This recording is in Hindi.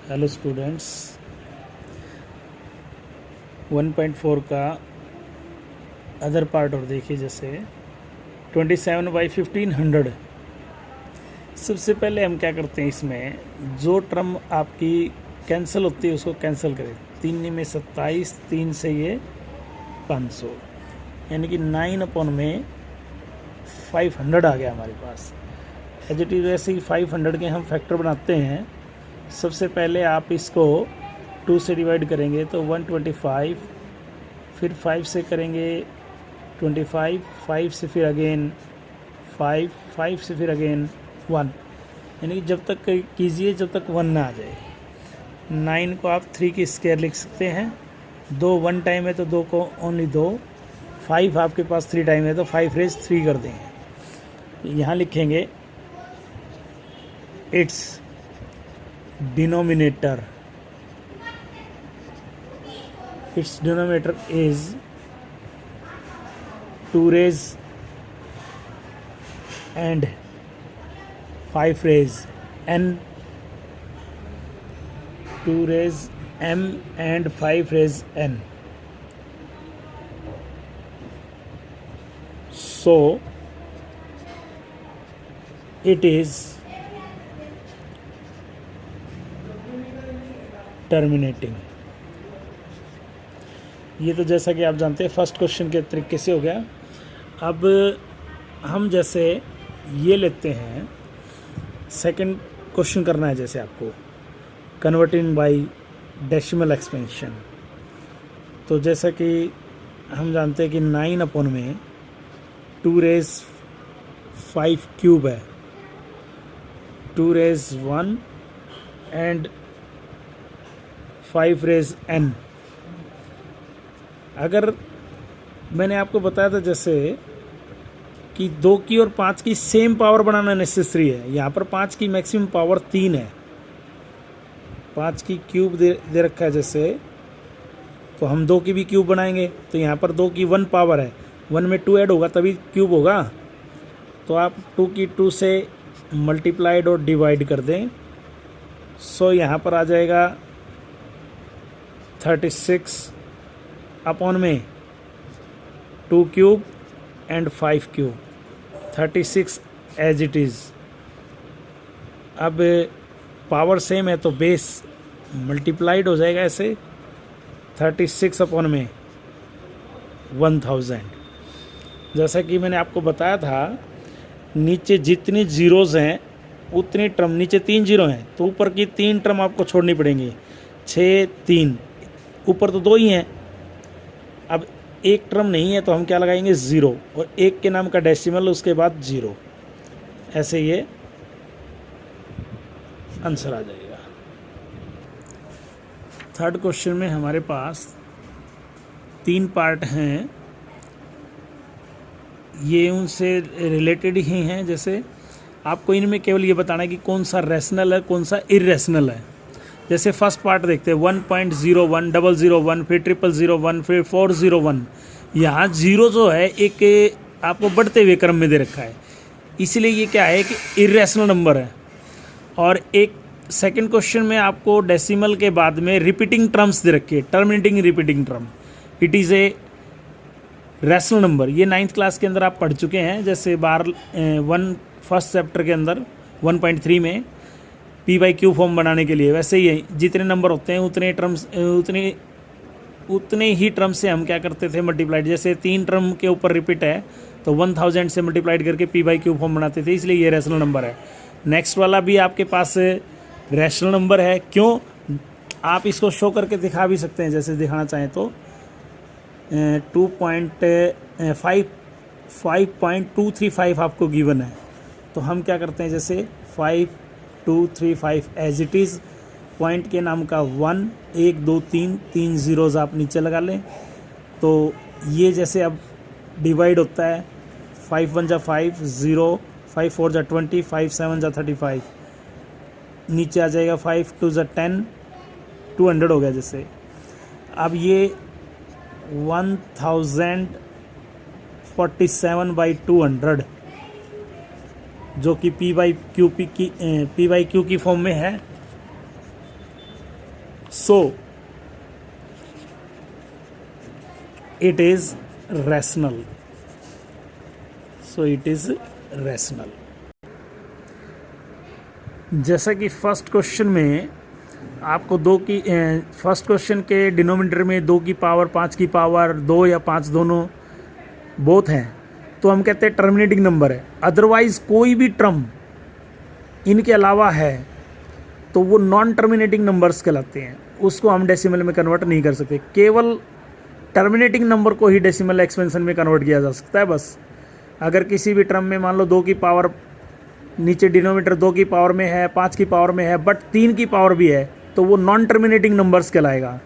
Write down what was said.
हेलो स्टूडेंट्स, 1.4 का अदर पार्ट और देखिए। जैसे 27/1500। सबसे पहले हम क्या करते हैं, इसमें जो टर्म आपकी कैंसिल होती है उसको कैंसिल करें। 3 में 27, 3 से ये 500, यानी कि 9 में 500 आ गया हमारे पास। एज इट इज वैसे ही 500 के हम फैक्टर बनाते हैं। सबसे पहले आप इसको 2 से डिवाइड करेंगे तो 125, फिर 5 से करेंगे 25, 5 से फिर अगेन 5, 5 से फिर अगेन 1, यानी कि जब तक कीजिए जब तक 1 ना आ जाए। 9 को आप 3 की स्क्वायर लिख सकते हैं। 2 1 टाइम है तो 2 को ओनली 2। 5 आपके पास 3 टाइम है तो 5 रेज 3 कर देंगे। यहाँ लिखेंगे it's denominator is 2 raise and 5 raise n, 2 raise m and 5 raise n. So it is terminating. ये तो जैसा कि आप जानते हैं फर्स्ट क्वेश्चन के तरीके से हो गया। अब हम जैसे ये लेते हैं, सेकंड क्वेश्चन करना है जैसे आपको कन्वर्टिंग बाय डेसिमल एक्सपेंशन। तो जैसा कि हम जानते हैं कि 9 में 2 रेज 5 क्यूब है, 2 रेज 1 एंड 5 रेज n। अगर मैंने आपको बताया था जैसे कि 2 की और 5 की सेम पावर बनाना नेसेसरी है। यहाँ पर 5 की मैक्सिमम पावर 3 है, 5 की क्यूब दे रखा है जैसे, तो हम 2 की भी क्यूब बनाएंगे। तो यहाँ पर 2 की 1 पावर है, 1 में 2 ऐड होगा तभी क्यूब होगा। तो आप 2 की 2 से मल्टीप्लाइड और डिवाइड कर दें। सो यहाँ पर आ जाएगा 36 अपॉन में 2 cube and 5 cube, 36 as it is. अब पावर सेम है तो बेस मल्टीप्लाइड हो जाएगा ऐसे, 36 अपॉन में 1000। जैसा कि मैंने आपको बताया था, नीचे जितनी जीरोज़ हैं उतनी टर्म, नीचे 3 जीरो हैं तो ऊपर की 3 टर्म आपको छोड़नी पड़ेंगी। 6 3, ऊपर तो 2 ही हैं। अब एक टर्म नहीं है तो हम क्या लगाएंगे 0, और 1 के नाम का डेसिमल उसके बाद 0। ऐसे ये आंसर आ जाएगा। थर्ड क्वेश्चन में हमारे पास 3 पार्ट हैं, ये उनसे रिलेटेड ही हैं। जैसे आपको इनमें केवल ये बताना है कि कौन सा रैशनल है कौन सा इर्रेशनल है। जैसे फर्स्ट पार्ट देखते हैं 1.01, 001, फिर 0001, फिर 401। यहाँ 0 जो है एक आपको बढ़ते हुए क्रम में दे रखा है, इसलिए ये क्या है कि इर्रेशनल नंबर है। और एक सेकंड क्वेश्चन में आपको डेसिमल के बाद में रिपीटिंग टर्म्स दे रखी है, terminating repeating term. It is a rational number. ये 9th क्लास के अंदर आप पढ़ चुके हैं। जैसे फर्स्ट चैप्टर के अंदर 1.3 में p/q फॉर्म बनाने के लिए, वैसे ही जितने नंबर होते हैं उतने ही टर्म से हम क्या करते थे, मल्टीप्लाइड। जैसे 3 टर्म के ऊपर रिपीट है तो 1000 से मल्टीप्लाइड करके p/q फॉर्म बनाते थे, इसलिए ये रैशनल नंबर है। नेक्स्ट वाला भी आपके पास रैशनल नंबर है। क्यों, आप इसको शो करके दिखा भी सकते हैं। जैसे दिखाना चाहें तो 5.235 आपको गिवन है, तो हम क्या करते हैं जैसे 5235 एज इट इज़, पॉइंट के नाम का 1 1 2 3 जीरोज़ आप नीचे लगा लें। तो ये जैसे अब डिवाइड होता है, 5 1 जा 5 0, 5 4 जा 20, 5 7 जा 35, नीचे आ जाएगा 5 2 जा 10, 200 हो गया। जैसे अब ये 1047/200 जो कि p/q की फॉर्म में है, so it is rational, so it is rational. जैसा कि फर्स्ट क्वेश्चन में आपको फर्स्ट क्वेश्चन के डिनोमिनेटर में 2 की पावर 5 की पावर 2 या 5 दोनों बोथ हैं, तो हम कहते हैं टर्मिनेटिंग नंबर है। अदरवाइज कोई भी टर्म इनके अलावा है तो वो नॉन टर्मिनेटिंग नंबर्स कहलाते हैं, उसको हम डेसिमल में कन्वर्ट नहीं कर सकते। केवल टर्मिनेटिंग नंबर को ही डेसिमल एक्सपेंशन में कन्वर्ट किया जा सकता है बस। अगर किसी भी टर्म में मान लो 2 की पावर, नीचे डिनोमिनेटर 2 की पावर में है, 5 की पावर में है, बट 3 की पावर भी है, तो वो नॉन टर्मिनेटिंग नंबर्स कहलाएगा।